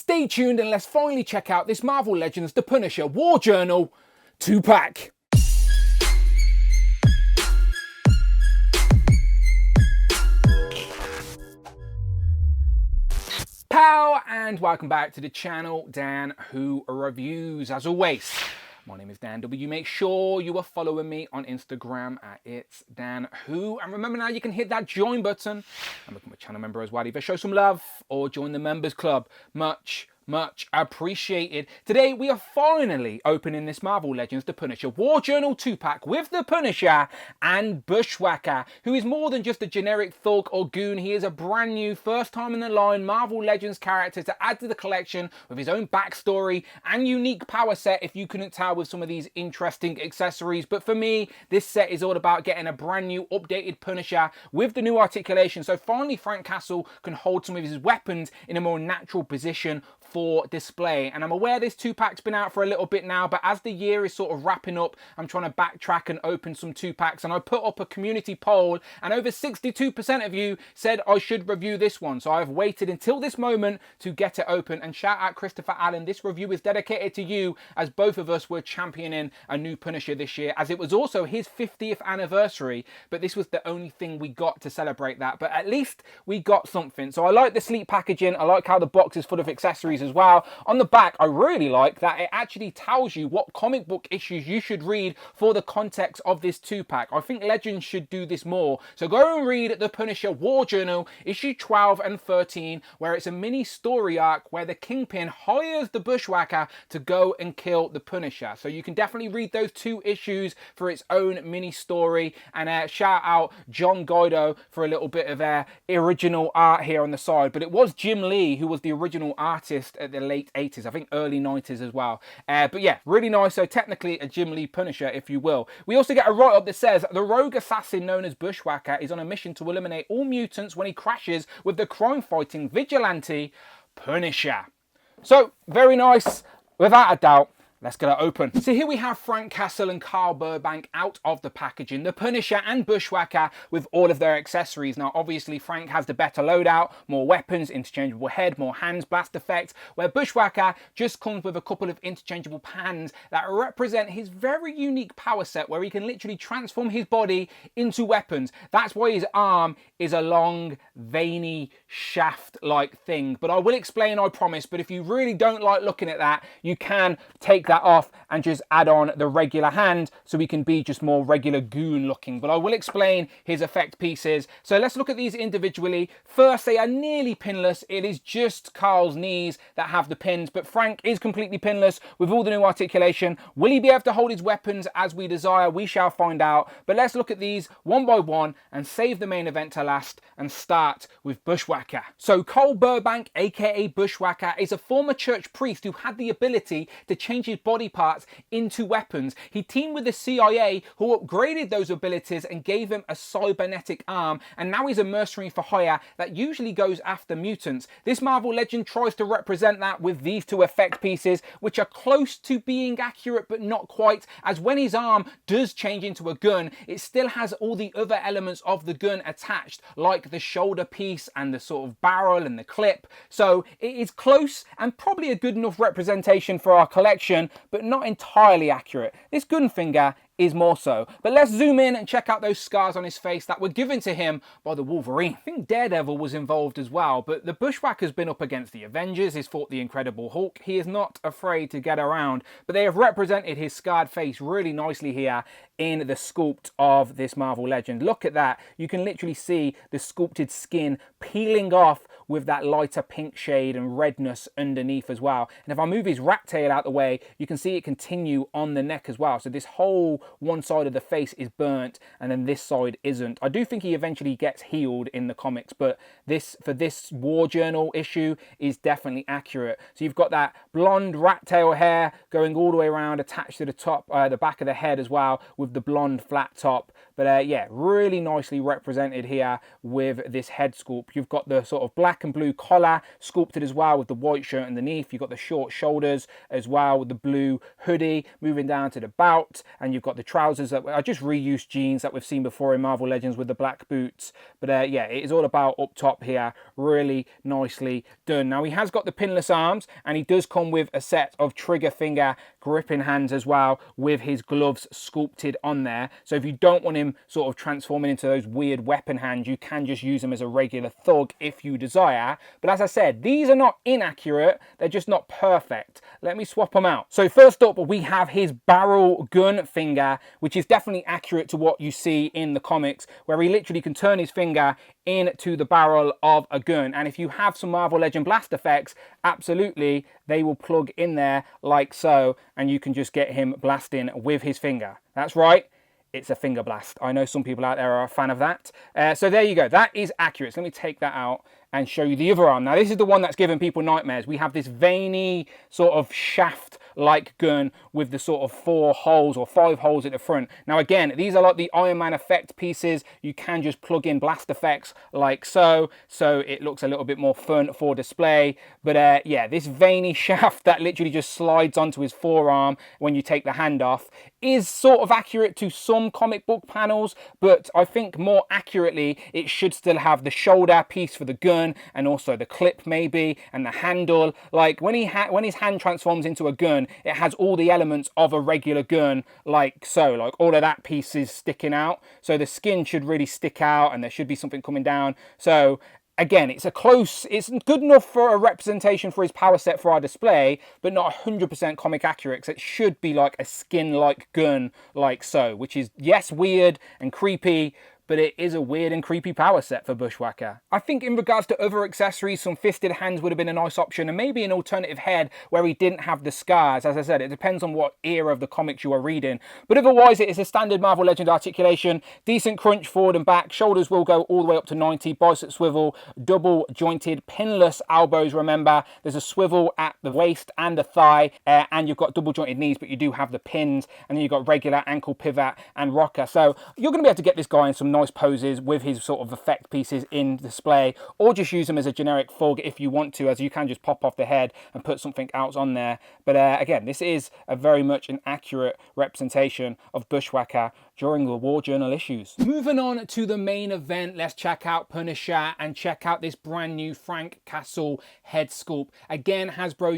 Stay tuned and let's finally check out this Marvel Legends The Punisher War Journal 2-pack. Pow, and welcome back to the channel, Dan Who Reviews. As always, my name is Dan W. Make sure you are following me on Instagram at It's Dan Who. And remember now, you can hit that join button and become a channel member as well. Either show some love or join the members club. Much appreciated. Today we are finally opening this Marvel Legends The Punisher War Journal 2-pack with the Punisher and Bushwacker, who is more than just a generic thug or goon. He is a brand new, first time in the line Marvel Legends character to add to the collection with his own backstory and unique power set, if you couldn't tell with some of these interesting accessories. But for me, this set is all about getting a brand new updated Punisher with the new articulation, so finally Frank Castle can hold some of his weapons in a more natural position for display. And I'm aware this 2-pack's been out for a little bit now, but as the year is sort of wrapping up, I'm trying to backtrack and open some 2-packs, and I put up a community poll and over 62% of you said I should review this one. So I've waited until this moment to get it open, and shout out Christopher Allen, this review is dedicated to you, as both of us were championing a new Punisher this year, as it was also his 50th anniversary, but this was the only thing we got to celebrate that. But at least we got something. So I like the sleek packaging, I like how the box is full of accessories as well. On the back, I really like that it actually tells you what comic book issues you should read for the context of this 2-pack. I think Legends should do this more. So go and read The Punisher War Journal, issue 12 and 13, where it's a mini story arc where the Kingpin hires the Bushwacker to go and kill the Punisher. So you can definitely read those 2 issues for its own mini story. And shout out John Guido for a little bit of original art here on the side. But it was Jim Lee who was the original artist at the late 80s, I think early 90s as well. But yeah, really nice. So technically a Jim Lee Punisher, if you will. We also get a write-up that says the rogue assassin known as Bushwacker is on a mission to eliminate all mutants when he crashes with the crime-fighting vigilante Punisher. So very nice, without a doubt. Let's get it open. So here we have Frank Castle and Carl Burbank out of the packaging, the Punisher and Bushwacker with all of their accessories. Now obviously Frank has the better loadout, more weapons, interchangeable head, more hands, blast effect, where Bushwacker just comes with a couple of interchangeable hands that represent his very unique power set, where he can literally transform his body into weapons. That's why his arm is a long, veiny, shaft-like thing. But I will explain, I promise. But if you really don't like looking at that, you can take that off and just add on the regular hand so we can be just more regular goon looking. But I will explain his effect pieces. So let's look at these individually. First, they are nearly pinless. It is just Carl's knees that have the pins, but Frank is completely pinless with all the new articulation. Will he be able to hold his weapons as we desire? We shall find out. But let's look at these one by one and save the main event to last and start with Bushwacker. So Carl Burbank, aka Bushwacker, is a former church priest who had the ability to change his body parts into weapons. He teamed with the CIA, who upgraded those abilities and gave him a cybernetic arm, and now he's a mercenary for hire that usually goes after mutants. This Marvel Legend tries to represent that with these 2 effect pieces, which are close to being accurate but not quite, as when his arm does change into a gun, it still has all the other elements of the gun attached, like the shoulder piece and the sort of barrel and the clip. So it is close and probably a good enough representation for our collection, but not entirely accurate. This gun finger is more so. But let's zoom in and check out those scars on his face that were given to him by the Wolverine. I think Daredevil was involved as well, but the Bushwacker's been up against the Avengers, he's fought the Incredible Hulk, he is not afraid to get around, but they have represented his scarred face really nicely here in the sculpt of this Marvel Legend. Look at that. You can literally see the sculpted skin peeling off with that lighter pink shade and redness underneath as well. And if I move his rat tail out the way, you can see it continue on the neck as well. So this whole one side of the face is burnt and then this side isn't. I do think he eventually gets healed in the comics, but this, for this War Journal issue, is definitely accurate. So you've got that blonde rat tail hair going all the way around, attached to the top, the back of the head as well, with the blonde flat top. But yeah, really nicely represented here with this head sculpt. You've got the sort of black and blue collar sculpted as well with the white shirt underneath. You've got the short shoulders as well with the blue hoodie moving down to the bout, and you've got the trousers that are just reused jeans that we've seen before in Marvel Legends with the black boots. But yeah, it is all about up top here. Really nicely done. Now he has got the pinless arms, and he does come with a set of trigger finger gripping hands as well with his gloves sculpted on there. So if you don't want him sort of transforming into those weird weapon hands, you can just use them as a regular thug if you desire. But as I said, these are not inaccurate, they're just not perfect. Let me swap them out. So first up, we have his barrel gun finger, which is definitely accurate to what you see in the comics, where he literally can turn his finger into the barrel of a gun. And if you have some Marvel Legend blast effects, absolutely they will plug in there like so, and you can just get him blasting with his finger. That's right, it's a finger blast. I know some people out there are a fan of that. So there you go, that is accurate. So let me take that out and show you the other arm. Now this is the one that's giving people nightmares. We have this veiny sort of shaft like gun with the sort of 4 holes or 5 holes at the front. Now again, these are like the Iron Man effect pieces. You can just plug in blast effects like so it looks a little bit more fun for display. But yeah, this veiny shaft that literally just slides onto his forearm when you take the hand off is sort of accurate to some comic book panels, but I think more accurately it should still have the shoulder piece for the gun and also the clip maybe and the handle. Like when his hand transforms into a gun, it has all the elements of a regular gun like so, like all of that piece is sticking out, so the skin should really stick out and there should be something coming down. So again, it's good enough for a representation for his power set for our display, but not 100% comic accurate, because it should be like a skin-like gun like so, which is, yes, weird and creepy, but it is a weird and creepy power set for Bushwacker. I think in regards to other accessories, some fisted hands would have been a nice option, and maybe an alternative head where he didn't have the scars. As I said, it depends on what era of the comics you are reading. But otherwise, it is a standard Marvel Legend articulation, decent crunch forward and back, shoulders will go all the way up to 90, bicep swivel, double jointed, pinless elbows, remember. There's a swivel at the waist and the thigh, and you've got double jointed knees, but you do have the pins, and then you've got regular ankle pivot and rocker. So you're going to be able to get this guy in some nice poses with his sort of effect pieces in display, or just use them as a generic thug if you want to, as you can just pop off the head and put something else on there. But again, this is a very much an accurate representation of Bushwacker during the War Journal issues. Moving on to the main event, let's check out Punisher and check out this brand new Frank Castle head sculpt. Again, Hasbro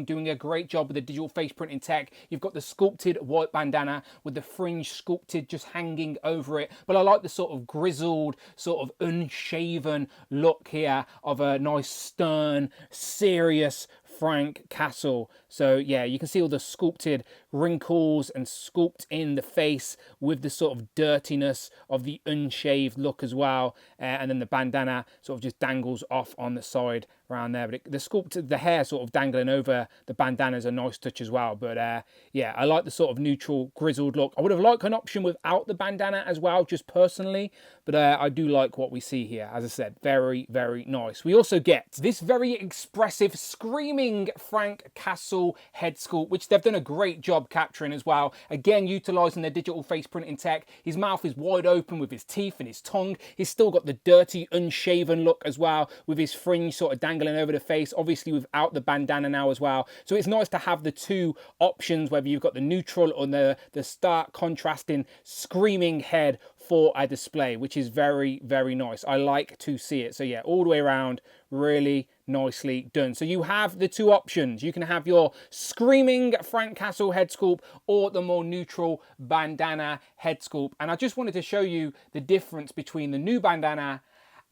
doing a great job with the digital face printing tech. You've got the sculpted white bandana with the fringe sculpted just hanging over it, but I like the sort of grizzled, sort of unshaven look here of a nice stern, serious Frank Castle. So yeah, you can see all the sculpted wrinkles and sculpt in the face with the sort of dirtiness of the unshaved look as well. And then the bandana sort of just dangles off on the side around there. But the sculpted, the hair sort of dangling over the bandana is a nice touch as well. But yeah, I like the sort of neutral grizzled look. I would have liked an option without the bandana as well, just personally. But I do like what we see here. As I said, very, very nice. We also get this very expressive, screaming Frank Castle head sculpt, which they've done a great job capturing as well. Again, utilizing their digital face printing tech. His mouth is wide open with his teeth and his tongue. He's still got the dirty, unshaven look as well, with his fringe sort of dangling over the face, obviously without the bandana now as well. So it's nice to have the two options, whether you've got the neutral or the stark contrasting screaming head for a display, which is very, very nice. I like to see it. So yeah, all the way around, really nicely done. So you have the two options. You can have your screaming Frank Castle head sculpt or the more neutral bandana head sculpt. And I just wanted to show you the difference between the new bandana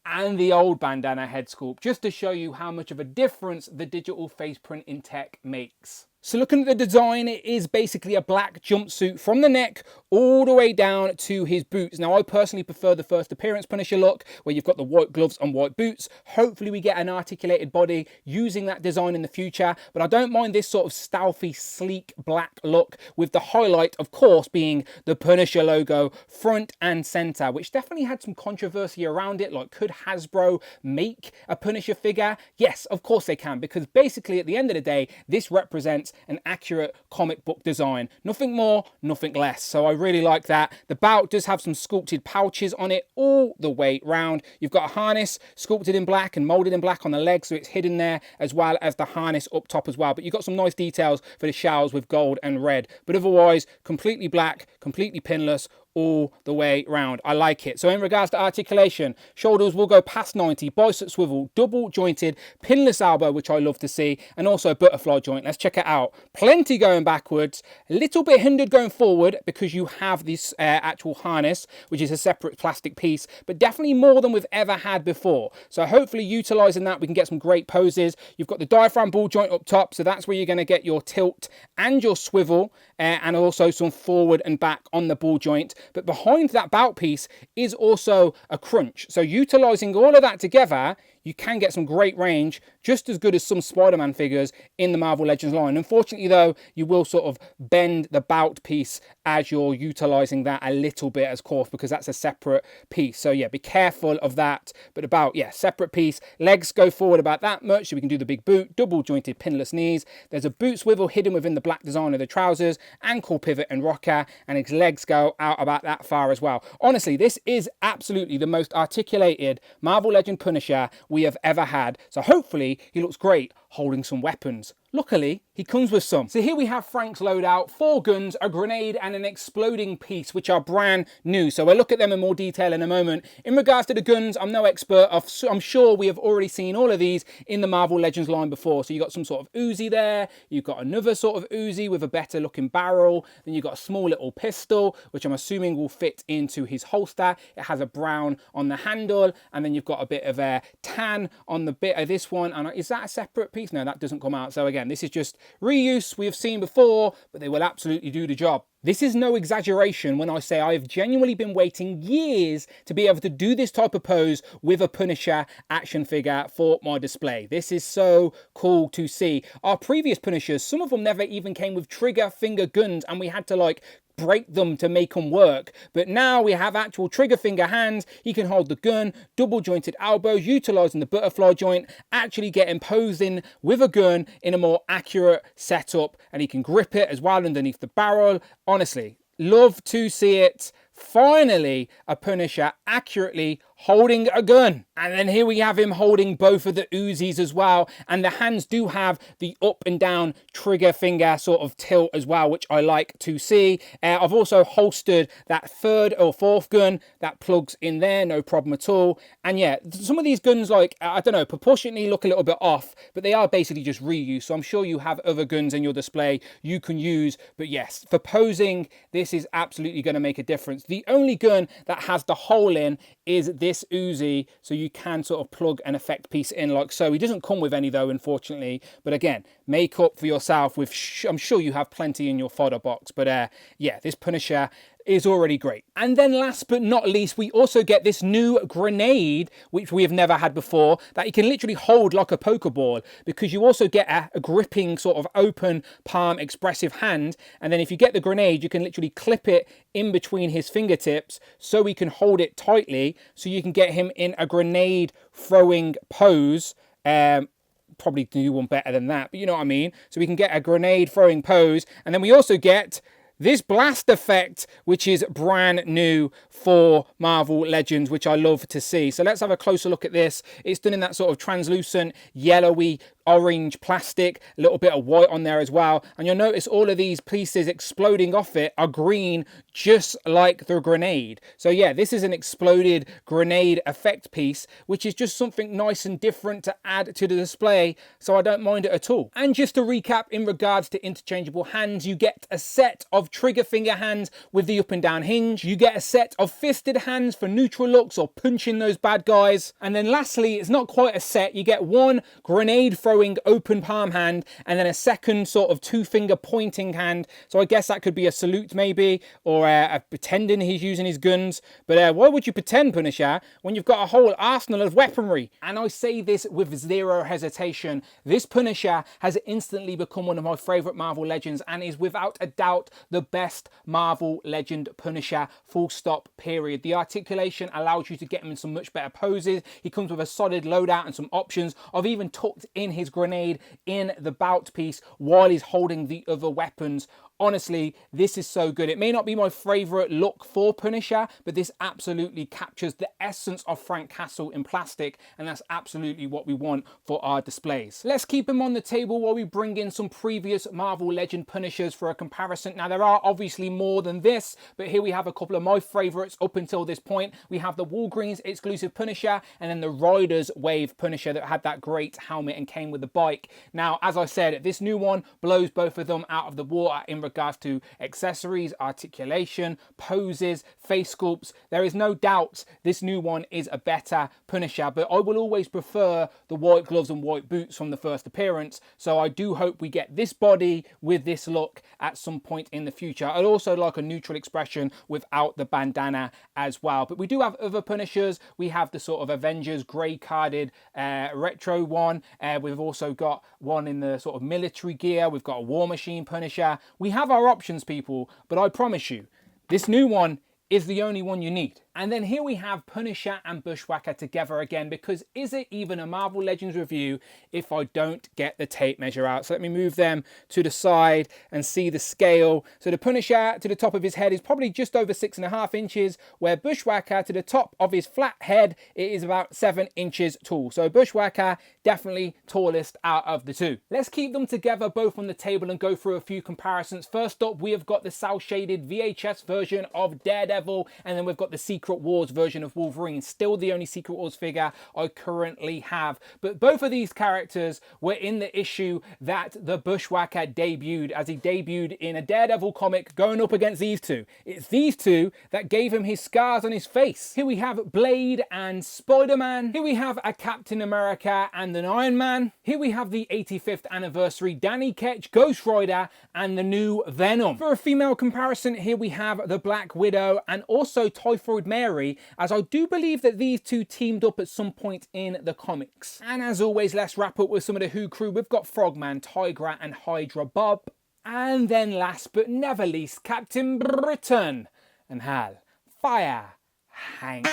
and the old bandana head sculpt, just to show you how much of a difference the digital face printing tech makes. So looking at the design, it is basically a black jumpsuit from the neck all the way down to his boots. Now, I personally prefer the first appearance Punisher look, where you've got the white gloves and white boots. Hopefully we get an articulated body using that design in the future, but I don't mind this sort of stealthy, sleek black look, with the highlight, of course, being the Punisher logo front and center, which definitely had some controversy around it. Like, could Hasbro make a Punisher figure? Yes, of course they can, because basically at the end of the day, this represents is an accurate comic book design. Nothing more, nothing less. So I really like that. The belt does have some sculpted pouches on it all the way round. You've got a harness sculpted in black and molded in black on the legs, so it's hidden there, as well as the harness up top as well. But you've got some nice details for the shells with gold and red. But otherwise, completely black, completely pinless, all the way round. I like it. So in regards to articulation, shoulders will go past 90, bicep swivel, double jointed, pinless elbow, which I love to see, and also butterfly joint. Let's check it out. Plenty going backwards, a little bit hindered going forward because you have this actual harness, which is a separate plastic piece, but definitely more than we've ever had before. So hopefully utilizing that, we can get some great poses. You've got the diaphragm ball joint up top, so that's where you're going to get your tilt and your swivel, and also some forward and back on the ball joint. But behind that belt piece is also a crunch. So utilizing all of that together, you can get some great range, just as good as some Spider-Man figures in the Marvel Legends line. Unfortunately, though, you will sort of bend the belt piece as you're utilizing that a little bit, of course, because that's a separate piece. So yeah, be careful of that. But about, yeah, separate piece. Legs go forward about that much, so we can do the big boot, double jointed pinless knees. There's a boot swivel hidden within the black design of the trousers, ankle pivot and rocker, and his legs go out about that far as well. Honestly, this is absolutely the most articulated Marvel Legend Punisher we have ever had. So hopefully he looks great holding some weapons. Luckily, he comes with some. So here we have Frank's loadout, 4 guns, a grenade and an exploding piece, which are brand new. So we'll look at them in more detail in a moment. In regards to the guns, I'm no expert. I'm sure we have already seen all of these in the Marvel Legends line before. So you've got some sort of Uzi there. You've got another sort of Uzi with a better looking barrel. Then you've got a small little pistol, which I'm assuming will fit into his holster. It has a brown on the handle. And then you've got a bit of a tan on the bit of this one. And is that a separate piece? No, that doesn't come out. So again, this is just reuse we have seen before, but they will absolutely do the job. This is no exaggeration when I say I have genuinely been waiting years to be able to do this type of pose with a Punisher action figure for my display. This is so cool to see. Our previous Punishers, some of them never even came with trigger finger guns, and we had to like break them to make them work. But now we have actual trigger finger hands. He can hold the gun, double jointed elbows, utilizing the butterfly joint, actually getting posed in with a gun in a more accurate setup, and he can grip it as well underneath the barrel. Honestly, love to see it. Finally, a Punisher accurately holding a gun. And then here we have him holding both of the Uzis as well. And the hands do have the up and down trigger finger sort of tilt as well, which I like to see. I've also holstered that 3rd or 4th gun that plugs in there, no problem at all. And yeah, some of these guns, like, I don't know, proportionately look a little bit off, but they are basically just reuse. So I'm sure you have other guns in your display you can use. But yes, for posing, this is absolutely going to make a difference. The only gun that has the hole in is this Uzi, so you can sort of plug an effect piece in like so. He doesn't come with any though, unfortunately, but again, make up for yourself with I'm sure you have plenty in your fodder box. But yeah, this Punisher is already great. And then last but not least, we also get this new grenade, which we have never had before, that you can literally hold like a Pokeball, because you also get a gripping sort of open palm expressive hand. And then if you get the grenade, you can literally clip it in between his fingertips so he can hold it tightly, so you can get him in a grenade throwing pose. Probably do one better than that, but you know what I mean. So we can get a grenade throwing pose, and then we also get this blast effect, which is brand new for Marvel Legends, which I love to see. So let's have a closer look at this. It's done in that sort of translucent, yellowy, orange plastic, a little bit of white on there as well. And you'll notice all of these pieces exploding off it are green, just like the grenade. So yeah, this is an exploded grenade effect piece, which is just something nice and different to add to the display. So I don't mind it at all. And just to recap, in regards to interchangeable hands, you get a set of trigger finger hands with the up and down hinge. You get a set of fisted hands for neutral looks or punching those bad guys. And then lastly, it's not quite a set. You get one grenade throwing open palm hand, and then a second sort of 2-finger pointing hand. So I guess that could be a salute maybe, or pretending he's using his guns. But why would you pretend, Punisher, when you've got a whole arsenal of weaponry? And I say this with zero hesitation. This Punisher has instantly become one of my favorite Marvel Legends, and is without a doubt the best Marvel Legend Punisher, full stop, period. The articulation allows you to get him in some much better poses. He comes with a solid loadout and some options. I've even tucked in his his grenade in the bout piece while he's holding the other weapons. Honestly, this is so good. It may not be my favorite look for Punisher, but this absolutely captures the essence of Frank Castle in plastic, and that's absolutely what we want for our displays. Let's keep him on the table while we bring in some previous Marvel Legend Punishers for a comparison. Now, there are obviously more than this, but here we have a couple of my favorites up until this point. We have the Walgreens exclusive Punisher, and then the Riders Wave Punisher that had that great helmet and came with the bike. Now, as I said, this new one blows both of them out of the water in regards to accessories, articulation, poses, face sculpts. There is no doubt this new one is a better Punisher, but I will always prefer the white gloves and white boots from the first appearance, so I do hope we get this body with this look at some point in the future. I'd also like a neutral expression without the bandana as well. But we do have other Punishers. We have the sort of Avengers grey carded retro one. We've also got one in the sort of military gear. We've got a War Machine Punisher. We have our options, people, but I promise you, this new one is the only one you need. And then here we have Punisher and Bushwacker together again, because is it even a Marvel Legends review if I don't get the tape measure out? So let me move them to the side and see the scale. So the Punisher to the top of his head is probably just over 6.5 inches, where Bushwacker to the top of his flat head, it is about 7 inches tall. So Bushwacker definitely tallest out of the two. Let's keep them together both on the table and go through a few comparisons. First up, we have got the cel shaded VHS version of Daredevil, and then we've got the Secret Wars version of Wolverine, still the only Secret Wars figure I currently have. But both of these characters were in the issue that the Bushwacker debuted, as he debuted in a Daredevil comic going up against these two. It's these two that gave him his scars on his face. Here we have Blade and Spider-Man. Here we have a Captain America and an Iron Man. Here we have the 85th anniversary Danny Ketch, Ghost Rider, and the new Venom. For a female comparison, here we have the Black Widow and also Typhoid Mary, as I do believe that these two teamed up at some point in the comics. And as always, let's wrap up with some of the Who crew. We've got Frogman, Tigra, and Hydra Bob. And then last but never least, Captain Britain and Hal Fire Hank.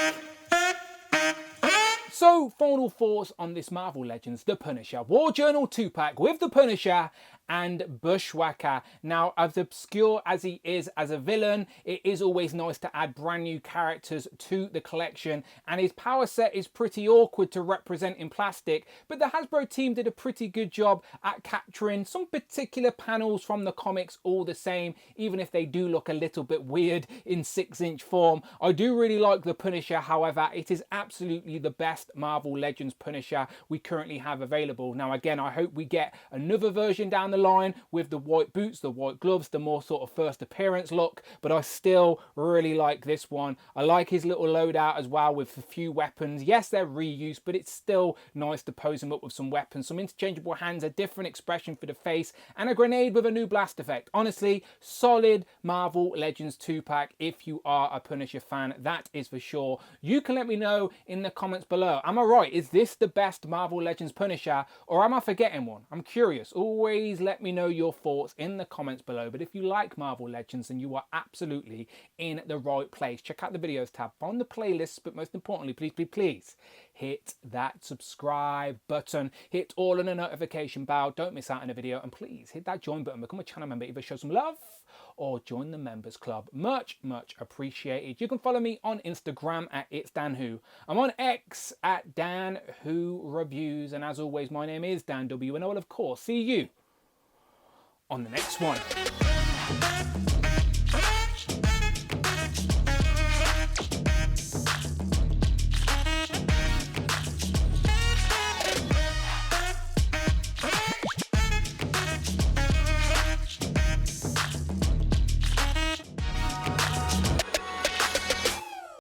So, final thoughts on this Marvel Legends, The Punisher. War Journal 2-pack with The Punisher and Bushwacker. Now, as obscure as he is as a villain, it is always nice to add brand new characters to the collection, and his power set is pretty awkward to represent in plastic, but the Hasbro team did a pretty good job at capturing some particular panels from the comics all the same, even if they do look a little bit weird in 6-inch form. I do really like the Punisher, however, it is absolutely the best Marvel Legends Punisher we currently have available. Now again, I hope we get another version down the line with the white boots, the white gloves, the more sort of first appearance look, but I still really like this one. I like his little loadout as well with a few weapons. Yes, they're reused, but it's still nice to pose him up with some weapons, some interchangeable hands, a different expression for the face, and a grenade with a new blast effect. Honestly, solid Marvel Legends 2-pack if you are a Punisher fan, that is for sure. You can let me know in the comments below. Am I right? Is this the best Marvel Legends Punisher, or am I forgetting one? I'm curious. Always let me know your thoughts in the comments below. But if you like Marvel Legends, then you are absolutely in the right place. Check out the videos tab, find the playlists, but most importantly, please hit that subscribe button, hit all on the notification bell, don't miss out on a video, and please hit that join button, become a channel member, either show some love or join the members club. Much appreciated. You can follow me on Instagram at It's Dan Who. I'm on X at Dan Who Reviews, and as always, my name is Dan W, and I will of course see you on the next one.